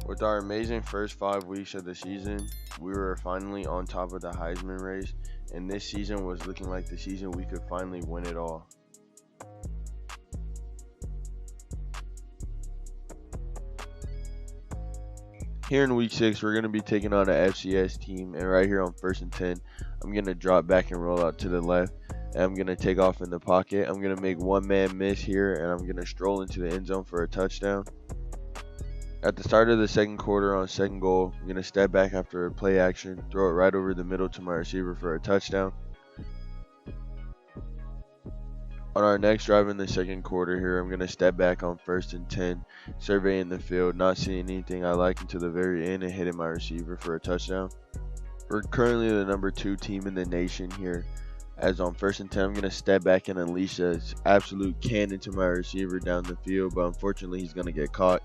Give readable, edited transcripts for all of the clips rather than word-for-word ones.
With our amazing first 5 weeks of the season, we were finally on top of the Heisman race, and this season was looking like the season we could finally win it all. Here in week 6, we're going to be taking on an FCS team, and right here on 1st and 10, I'm going to drop back and roll out to the left, and I'm going to take off in the pocket. I'm going to make one man miss here, and I'm going to stroll into the end zone for a touchdown. At the start of the second quarter on second goal, I'm going to step back after a play action, throw it right over the middle to my receiver for a touchdown. On our next drive in the second quarter here, I'm going to step back on 1st and 10, surveying the field, not seeing anything I like until the very end and hitting my receiver for a touchdown. We're currently the number 2 team in the nation here, as on 1st and 10, I'm going to step back and unleash an absolute cannon to my receiver down the field, but unfortunately he's going to get caught.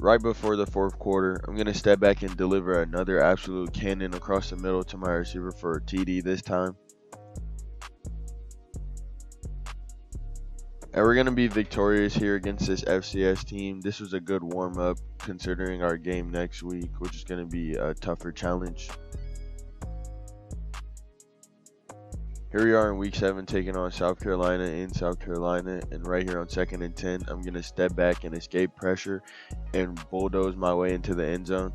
Right before the fourth quarter, I'm going to step back and deliver another absolute cannon across the middle to my receiver for a TD this time. And we're going to be victorious here against this FCS team. This was a good warm-up considering our game next week, which is going to be a tougher challenge. Here we are in week 7 taking on South Carolina in South Carolina, and right here on 2nd and 10, I'm going to step back and escape pressure and bulldoze my way into the end zone.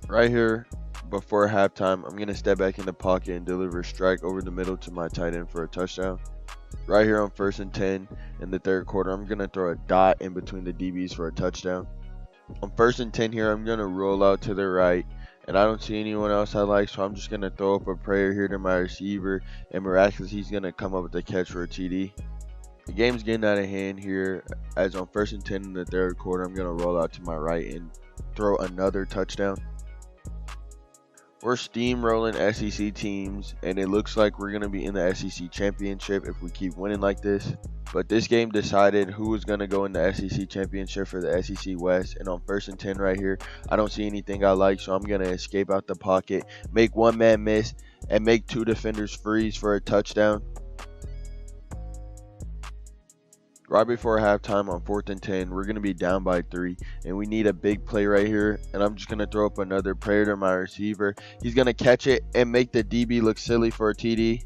Right here before halftime, I'm going to step back in the pocket and deliver a strike over the middle to my tight end for a touchdown. Right here on 1st and 10 in the third quarter, I'm going to throw a dot in between the DBs for a touchdown. On 1st and 10 here, I'm going to roll out to the right, and I don't see anyone else I like, so I'm just going to throw up a prayer here to my receiver, and miraculously he's going to come up with a catch for a TD. The game's getting out of hand here, as on 1st and 10 in the third quarter, I'm going to roll out to my right and throw another touchdown. We're steamrolling SEC teams, and it looks like we're going to be in the SEC championship if we keep winning like this. But this game decided who was going to go in the SEC championship for the SEC West. And on 1st and 10 right here, I don't see anything I like, so I'm going to escape out the pocket, make one man miss, and make 2 defenders freeze for a touchdown. Right before halftime on 4th and 10, we're going to be down by 3, and we need a big play right here, and I'm just going to throw up another prayer to my receiver. He's going to catch it and make the DB look silly for a TD.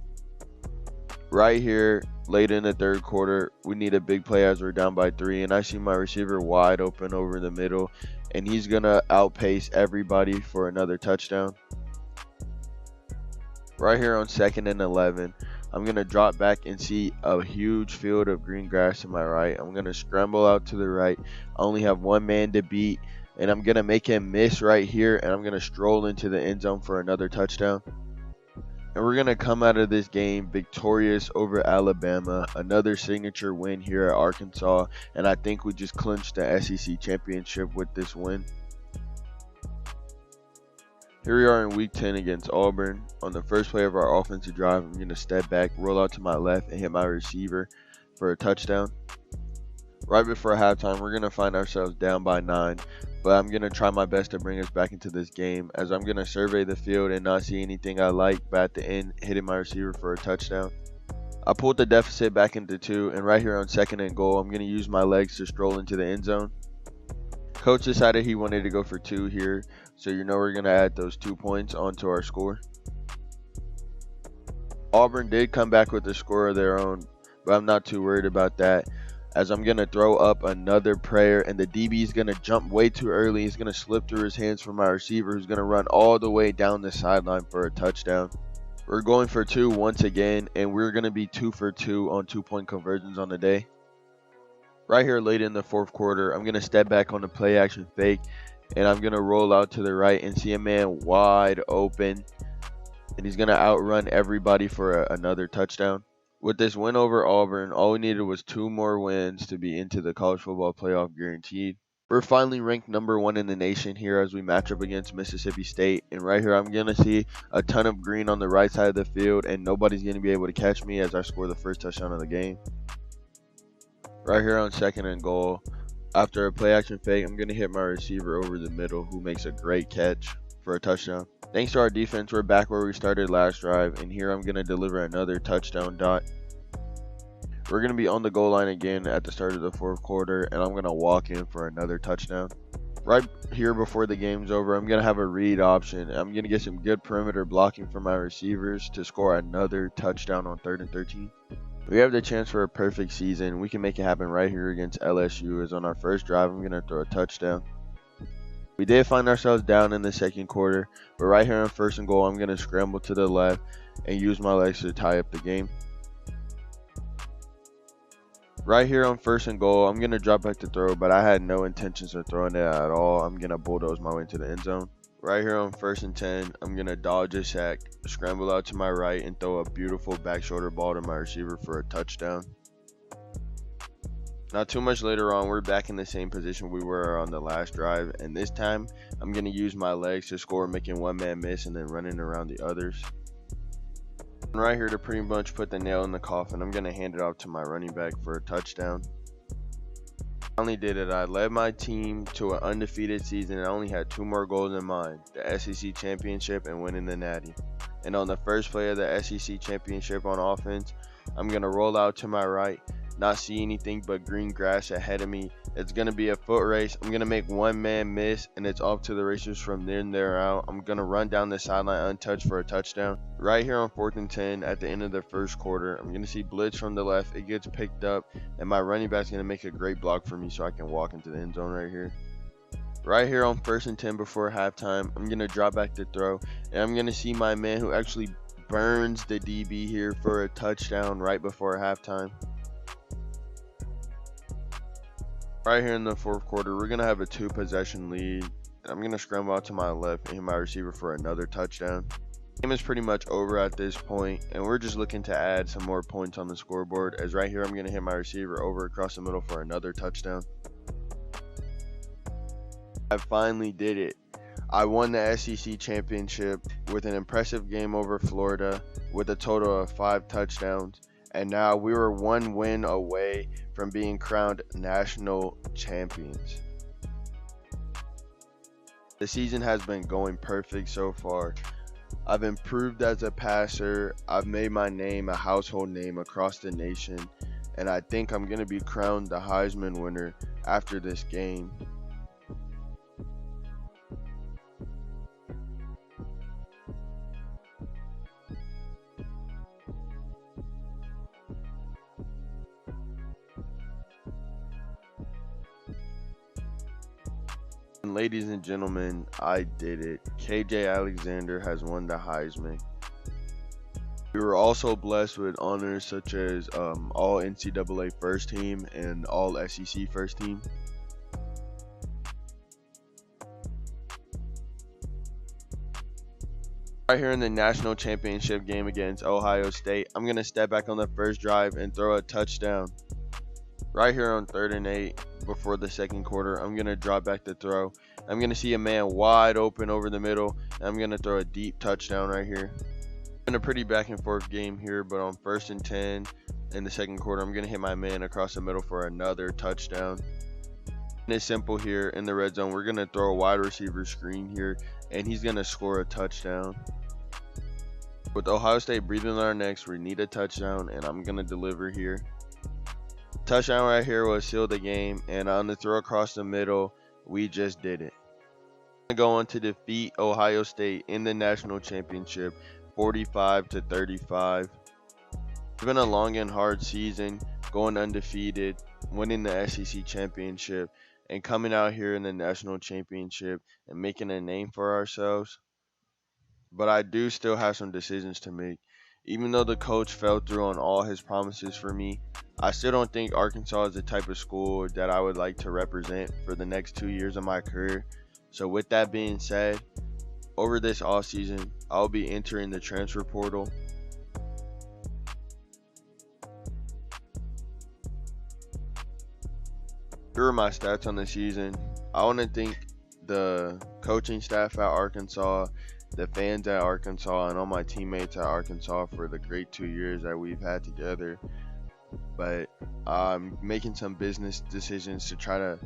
Right here, late in the third quarter, we need a big play as we're down by 3, and I see my receiver wide open over the middle, and he's going to outpace everybody for another touchdown. Right here on 2nd and 11, I'm going to drop back and see a huge field of green grass to my right. I'm going to scramble out to the right. I only have one man to beat, and I'm going to make him miss right here, and I'm going to stroll into the end zone for another touchdown. And we're going to come out of this game victorious over Alabama, another signature win here at Arkansas, and I think we just clinched the SEC championship with this win. Here we are in week 10 against Auburn. On the first play of our offensive drive, I'm going to step back, roll out to my left, and hit my receiver for a touchdown. Right before halftime, we're going to find ourselves down by 9, but I'm going to try my best to bring us back into this game, as I'm going to survey the field and not see anything I like, but at the end, hitting my receiver for a touchdown. I pulled the deficit back into 2, and right here on 2nd and goal, I'm going to use my legs to stroll into the end zone. Coach decided he wanted to go for 2 here, so we're going to add those 2 points onto our score. Auburn did come back with a score of their own, but I'm not too worried about that, as I'm going to throw up another prayer, and the DB is going to jump way too early. He's going to slip through his hands for my receiver, who's going to run all the way down the sideline for a touchdown. We're going for 2 once again, and we're going to be 2 for 2 on 2-point conversions on the day. Right here late in the fourth quarter, I'm going to step back on the play action fake, and I'm going to roll out to the right and see a man wide open, and he's going to outrun everybody for another touchdown. With this win over Auburn, all we needed was 2 more wins to be into the college football playoff guaranteed. We're finally ranked number 1 in the nation here as we match up against Mississippi State, and right here I'm going to see a ton of green on the right side of the field, and nobody's going to be able to catch me as I score the first touchdown of the game. Right here on 2nd and goal, after a play action fake, I'm going to hit my receiver over the middle, who makes a great catch for a touchdown. Thanks to our defense, we're back where we started last drive, and here I'm going to deliver another touchdown dot. We're going to be on the goal line again at the start of the fourth quarter, and I'm going to walk in for another touchdown. Right here before the game's over, I'm going to have a read option. I'm going to get some good perimeter blocking from my receivers to score another touchdown on 3rd and 13. We have the chance for a perfect season. We can make it happen right here against LSU. As on our first drive, I'm going to throw a touchdown. We did find ourselves down in the second quarter, but right here on 1st and goal, I'm going to scramble to the left and use my legs to tie up the game. Right here on 1st and goal, I'm going to drop back to throw, but I had no intentions of throwing it at all. I'm going to bulldoze my way into the end zone. Right here on 1st and 10, I'm going to dodge a sack, scramble out to my right, and throw a beautiful back shoulder ball to my receiver for a touchdown. Not too much later on, we're back in the same position we were on the last drive, and this time, I'm going to use my legs to score, making one man miss and then running around the others. And right here to pretty much put the nail in the coffin, I'm going to hand it off to my running back for a touchdown. Finally did it. I led my team to an undefeated season, and I only had 2 more goals in mind, the SEC championship and winning the Natty. And on the first play of the SEC championship on offense, I'm going to roll out to my right, not see anything but green grass ahead of me. It's going to be a foot race. I'm going to make one man miss, and it's off to the races from there out. I'm going to run down the sideline untouched for a touchdown. Right here on 4th and 10 at the end of the first quarter, I'm going to see blitz from the left. It gets picked up, and my running back's going to make a great block for me so I can walk into the end zone right here. Right here on 1st and 10 before halftime, I'm going to drop back to throw, and I'm going to see my man who actually burns the DB here for a touchdown right before halftime. Right here in the fourth quarter, we're going to have a 2-possession lead. I'm going to scramble out to my left and hit my receiver for another touchdown. The game is pretty much over at this point, and we're just looking to add some more points on the scoreboard, as right here I'm going to hit my receiver over across the middle for another touchdown. I finally did it. I won the SEC championship with an impressive game over Florida with a total of 5 touchdowns. And now we were 1 win away from being crowned national champions. The season has been going perfect so far. I've improved as a passer. I've made my name a household name across the nation. And I think I'm going to be crowned the Heisman winner after this game. And ladies and gentlemen, I did it. KJ Alexander has won the Heisman. We were also blessed with honors such as all NCAA first team and all SEC first team. Right here in the national championship game against Ohio State, I'm going to step back on the first drive and throw a touchdown. Right here on 3rd and 8 before the second quarter, I'm going to drop back to throw. I'm going to see a man wide open over the middle, and I'm going to throw a deep touchdown right here. In a pretty back and forth game here, but on 1st and 10 in the second quarter, I'm going to hit my man across the middle for another touchdown. And it's simple here in the red zone. We're going to throw a wide receiver screen here, and he's going to score a touchdown. With Ohio State breathing on our necks, we need a touchdown, and I'm going to deliver here. Touchdown right here will seal the game, and on the throw across the middle, we just did it. We're going to go on to defeat Ohio State in the national championship 45-35. It's been a long and hard season, going undefeated, winning the SEC championship, and coming out here in the national championship and making a name for ourselves. But I do still have some decisions to make. Even though the coach fell through on all his promises for me, I still don't think Arkansas is the type of school that I would like to represent for the next 2 years of my career. So with that being said, over this offseason, I'll be entering the transfer portal. Here are my stats on the season. I want to thank the coaching staff at Arkansas, the fans at Arkansas, and all my teammates at Arkansas for the great 2 years that we've had together. But I'm making some business decisions to try to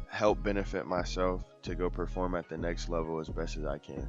help benefit myself to go perform at the next level as best as I can.